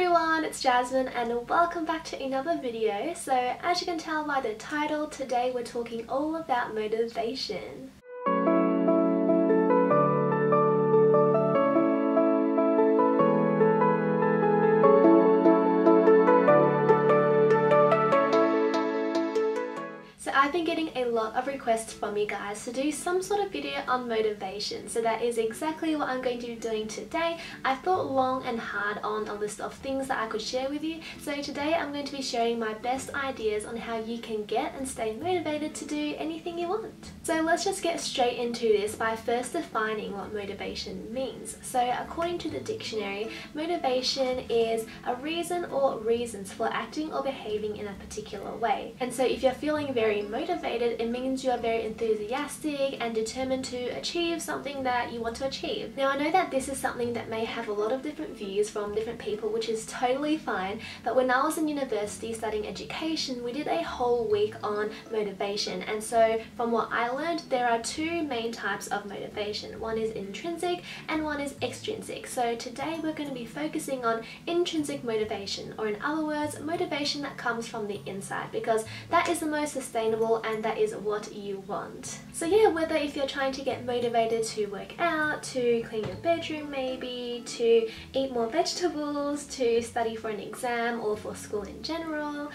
everyone, it's Jasmine and welcome back to another video. So as you can tell by the title, today we're talking all about motivation. So I've been getting a lot of requests from you guys to do some sort of video on motivation. So that is exactly what I'm going to be doing today. I thought long and hard on a list of things that I could share with you. So today I'm going to be sharing my best ideas on how you can get and stay motivated to do anything you want. So let's just get straight into this by first defining what motivation means. So according to the dictionary, motivation is a reason or reasons for acting or behaving in a particular way. And so if you're feeling very motivated, it means you are very enthusiastic and determined to achieve something that you want to achieve. Now I know that this is something that may have a lot of different views from different people, which is totally fine, but when I was in university studying education, we did a whole week on motivation, and so from what I learned, there are two main types of motivation. One is intrinsic and one is extrinsic. So today we're going to be focusing on intrinsic motivation, or in other words, motivation that comes from the inside, because that is the most sustainable and that is what you want. So yeah, whether if you're trying to get motivated to work out, to clean your bedroom maybe, to eat more vegetables, to study for an exam or for school in general,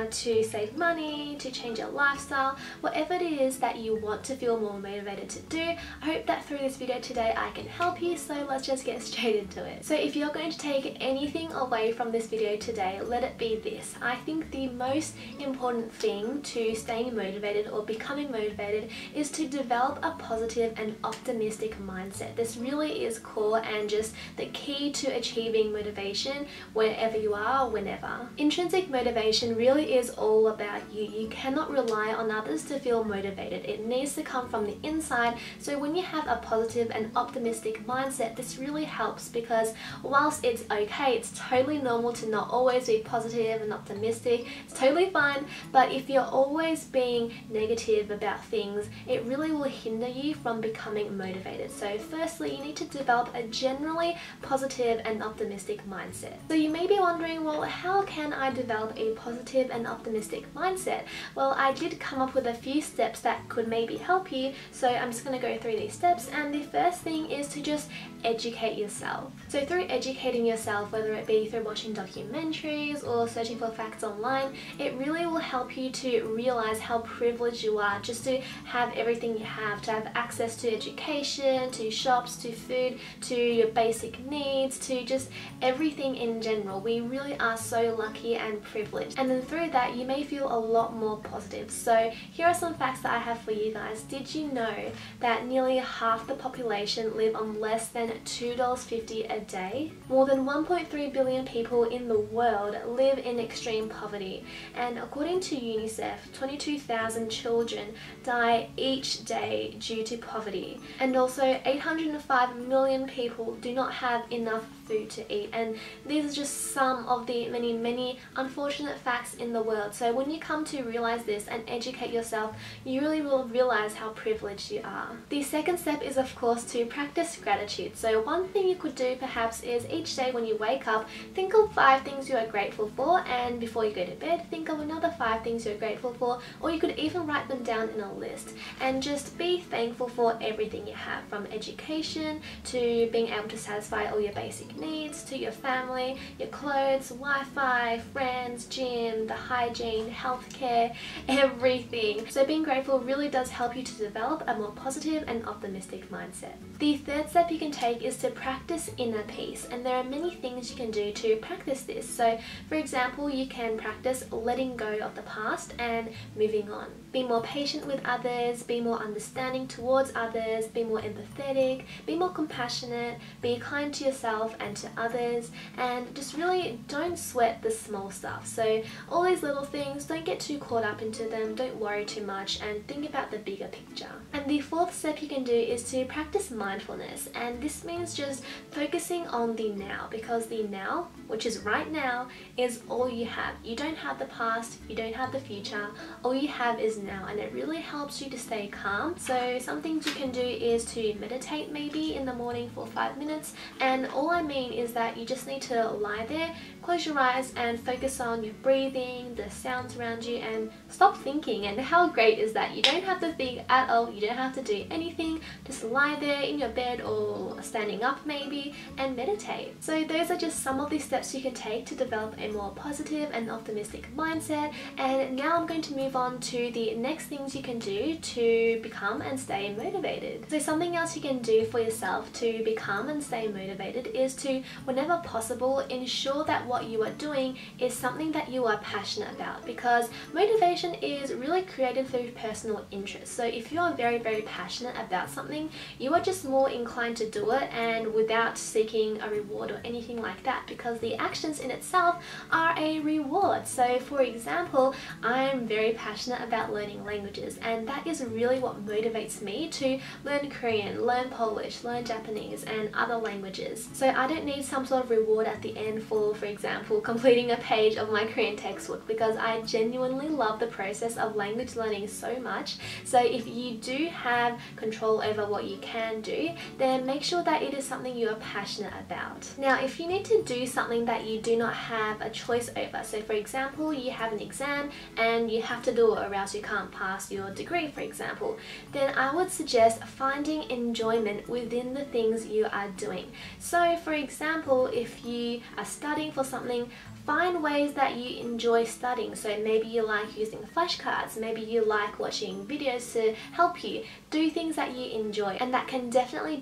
to save money, to change your lifestyle, whatever it is that you want to feel more motivated to do, I hope that through this video today I can help you. So let's just get straight into it. So if you're going to take anything away from this video today, let it be this. I think the most important thing to staying motivated or becoming motivated is to develop a positive and optimistic mindset. This really is core and just the key to achieving motivation wherever you are, whenever. Intrinsic motivation really is all about you. You cannot rely on others to feel motivated. It needs to come from the inside. So when you have a positive and optimistic mindset, this really helps, because whilst it's okay, it's totally normal to not always be positive and optimistic. It's totally fine, but if you're always being negative about things, it really will hinder you from becoming motivated. So firstly, you need to develop a generally positive and optimistic mindset. So you may be wondering, well, how can I develop a positive and optimistic mindset? Well, I did come up with a few steps that could maybe help you, so I'm just going to go through these steps. And the first thing is to just educate yourself. So through educating yourself, whether it be through watching documentaries or searching for facts online, it really will help you to realize how privileged you are just to have everything you have, to have access to education, to shops, to food, to your basic needs, to just everything in general. We really are so lucky and privileged, and then through that you may feel a lot more positive. So here are some facts that I have for you guys. Did you know that nearly half the population live on less than $2.50 a day? More than 1.3 billion people in the world live in extreme poverty, and according to UNICEF, 22,000 children die each day due to poverty, and also 805 million people do not have enough food to eat. And these are just some of the many unfortunate facts in the world. So when you come to realize this and educate yourself, you really will realize how privileged you are. The second step is of course to practice gratitude. So one thing you could do perhaps is each day when you wake up, think of 5 things you are grateful for, and before you go to bed, think of another 5 things you're grateful for, or you could even write them down in a list, and just be thankful for everything you have, from education to being able to satisfy all your basic needs, to your family, your clothes, Wi-Fi, friends, gym, the hygiene, healthcare, everything. So being grateful really does help you to develop a more positive and optimistic mindset. The third step you can take is to practice inner peace, and there are many things you can do to practice this. So for example, you can practice letting go of the past and moving on. Be more patient with others, be more understanding towards others, be more empathetic, be more compassionate, be kind to yourself and to others, and just really don't sweat the small stuff. So all these little things, don't get too caught up into them, don't worry too much, and think about the bigger picture. And the fourth step you can do is to practice mindfulness, and this means just focusing on the now, because the now, which is right now, is all you have. You don't have the past, you don't have the future, all you have is now, and it really helps you to stay calm. So some things you can do is to meditate maybe in the morning for 5 minutes, and all I mean mean is that you just need to lie there, close your eyes and focus on your breathing, the sounds around you, and stop thinking. And how great is that? You don't have to think at all, you don't have to do anything, just lie there in your bed or standing up maybe and meditate. So those are just some of the steps you can take to develop a more positive and optimistic mindset. And now I'm going to move on to the next things you can do to become and stay motivated. So something else you can do for yourself to become and stay motivated is to, whenever possible, ensure that what you are doing is something that you are passionate about, because motivation is really created through personal interest. So if you are very passionate about something, you are just more inclined to do it, and without seeking a reward or anything like that, because the actions in itself are a reward. So for example, I'm very passionate about learning languages, and that is really what motivates me to learn Korean, learn Polish, learn Japanese and other languages. So I don't need some sort of reward at the end for example, completing a page of my Korean textbook, because I genuinely love the process of language learning so much. So if you do have control over what you can do, then make sure that it is something you are passionate about. Now, if you need to do something that you do not have a choice over, so for example, you have an exam and you have to do it or else you can't pass your degree, for example, then I would suggest finding enjoyment within the things you are doing. So for example, if you are studying for something, find ways that you enjoy studying. So maybe you like using flashcards, maybe you like watching videos to help you. Do things that you enjoy, and that can definitely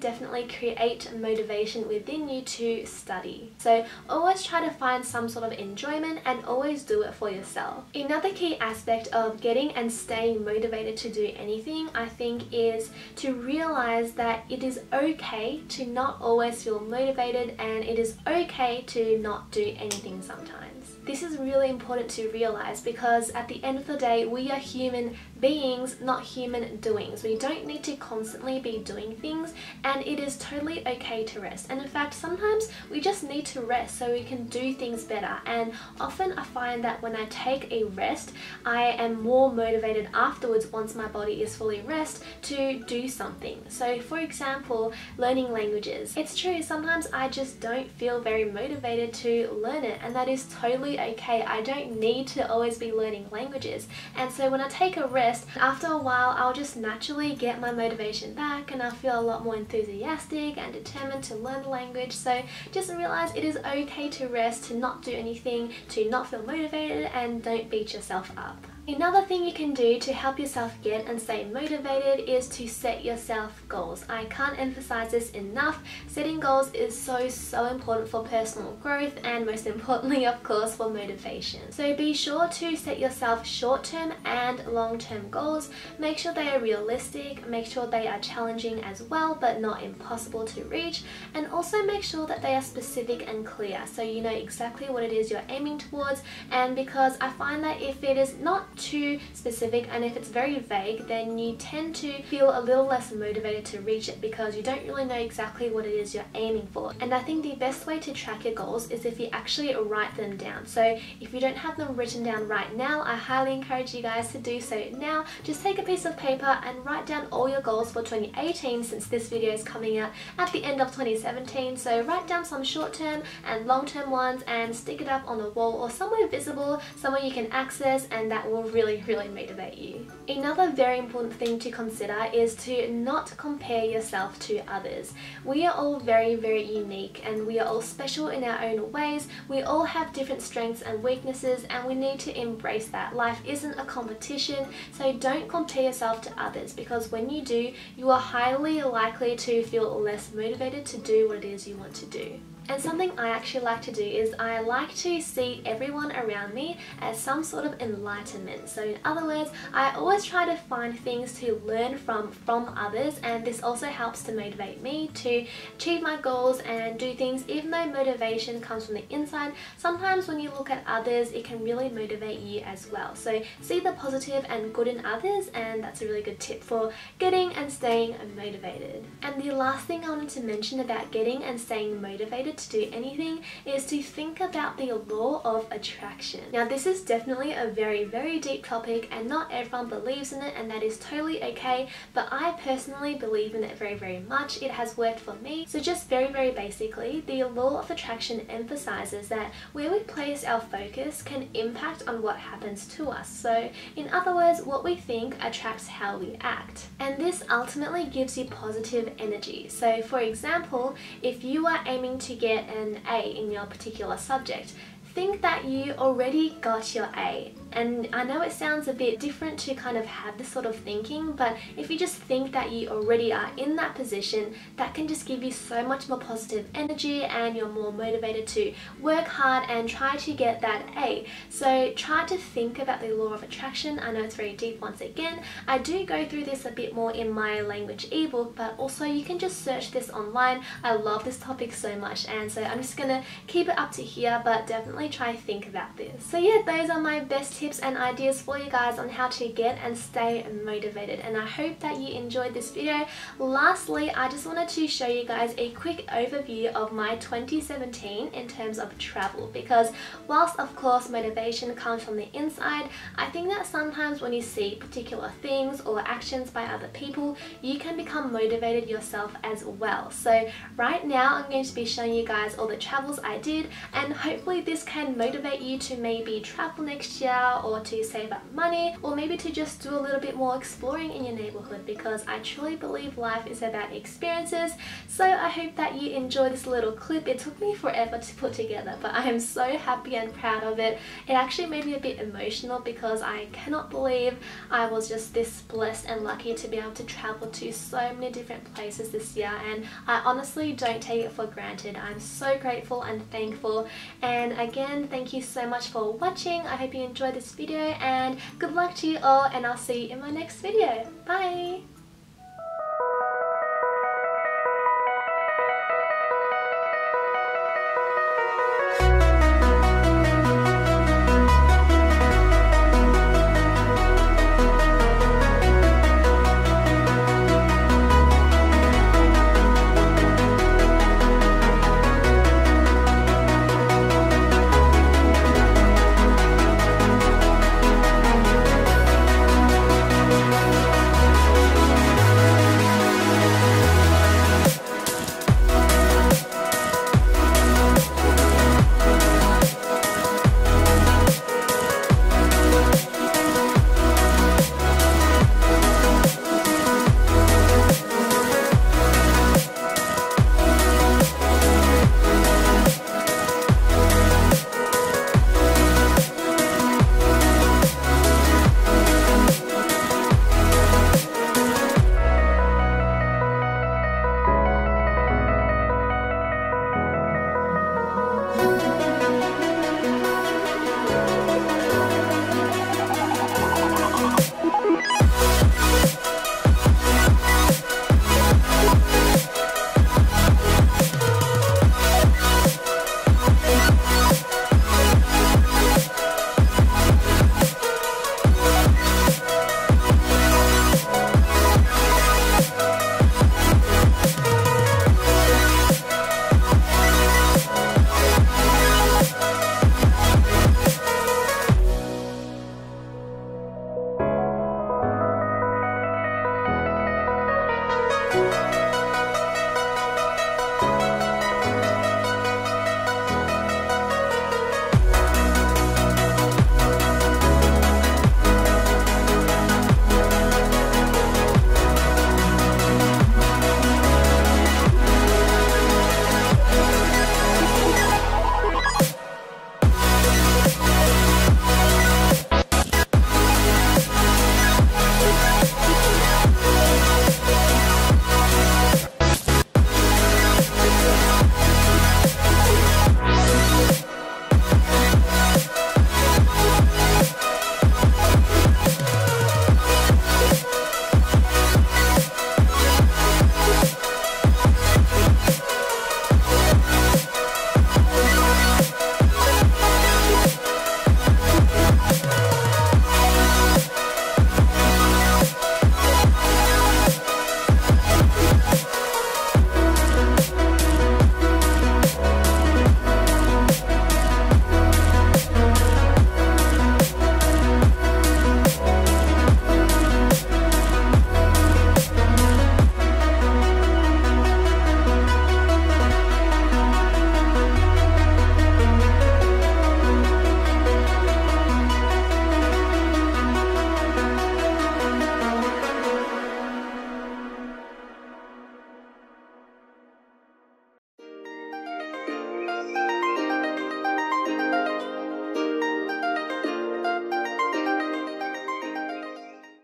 create motivation within you to study. So always try to find some sort of enjoyment and always do it for yourself. Another key aspect of getting and staying motivated to do anything, I think, is to realize that it is okay to not always feel motivated, and it is okay to not do anything sometimes. This is really important to realize, because at the end of the day, we are human beings, not human doings. We don't need to constantly be doing things, and it is totally okay to rest. And in fact, sometimes we just need to rest so we can do things better. And often I find that when I take a rest, I am more motivated afterwards, once my body is fully rest, to do something. So for example, learning languages. It's true, sometimes I just don't feel very motivated to learn it, and that is totally okay. I don't need to always be learning languages. And so when I take a rest, after a while, I'll just naturally get my motivation back, and I'll feel a lot more enthusiastic and determined to learn the language. So just realize it is okay to rest, to not do anything, to not feel motivated, and don't beat yourself up. Another thing you can do to help yourself get and stay motivated is to set yourself goals. I can't emphasize this enough. Setting goals is so important for personal growth, and most importantly, of course, for motivation. So be sure to set yourself short-term and long-term goals. Make sure they are realistic, make sure they are challenging as well, but not impossible to reach, and also make sure that they are specific and clear, so you know exactly what it is you're aiming towards. And because I find that if it is not too specific and if it's very vague, then you tend to feel a little less motivated to reach it, because you don't really know exactly what it is you're aiming for. And I think the best way to track your goals is if you actually write them down. So if you don't have them written down right now, I highly encourage you guys to do so now. Just take a piece of paper and write down all your goals for 2018, since this video is coming out at the end of 2017. So write down some short-term and long-term ones and stick it up on a wall or somewhere visible, somewhere you can access, and that will really motivate you. Another very important thing to consider is to not compare yourself to others. We are all very unique, and we are all special in our own ways. We all have different strengths and weaknesses, and we need to embrace that. Life isn't a competition, so don't compare yourself to others, because when you do, you are highly likely to feel less motivated to do what it is you want to do. And something I actually like to do is I like to see everyone around me as some sort of enlightenment. So in other words, I always try to find things to learn from others, and this also helps to motivate me to achieve my goals and do things. Even though motivation comes from the inside, sometimes when you look at others, it can really motivate you as well. So see the positive and good in others, and that's a really good tip for getting and staying motivated. And the last thing I wanted to mention about getting and staying motivated motivated to do anything is to think about the law of attraction. Now this is definitely a very deep topic and not everyone believes in it, and that is totally okay, but I personally believe in it very much. It has worked for me. So just very basically, the law of attraction emphasizes that where we place our focus can impact on what happens to us. So in other words, what we think attracts how we act, and this ultimately gives you positive energy. So for example, if you are aiming to get an A in your particular subject, think that you already got your A. And I know it sounds a bit different to kind of have this sort of thinking, but if you just think that you already are in that position, that can just give you so much more positive energy and you're more motivated to work hard and try to get that A. So try to think about the law of attraction. I know it's very deep once again. I do go through this a bit more in my language ebook, but also you can just search this online. I love this topic so much, and so I'm just gonna keep it up to here, but definitely try to think about this. So yeah, those are my best tips and ideas for you guys on how to get and stay motivated, and I hope that you enjoyed this video. Lastly, I just wanted to show you guys a quick overview of my 2017 in terms of travel, because whilst of course motivation comes from the inside, I think that sometimes when you see particular things or actions by other people, you can become motivated yourself as well. So right now I'm going to be showing you guys all the travels I did, and hopefully this can motivate you to maybe travel next year, or to save up money, or maybe to just do a little bit more exploring in your neighborhood, because I truly believe life is about experiences. So I hope that you enjoy this little clip. It took me forever to put together, but I am so happy and proud of it. It actually made me a bit emotional because I cannot believe I was just this blessed and lucky to be able to travel to so many different places this year, and I honestly don't take it for granted. I'm so grateful and thankful, and again, thank you so much for watching. I hope you enjoyed this video, and good luck to you all, and I'll see you in my next video. Bye!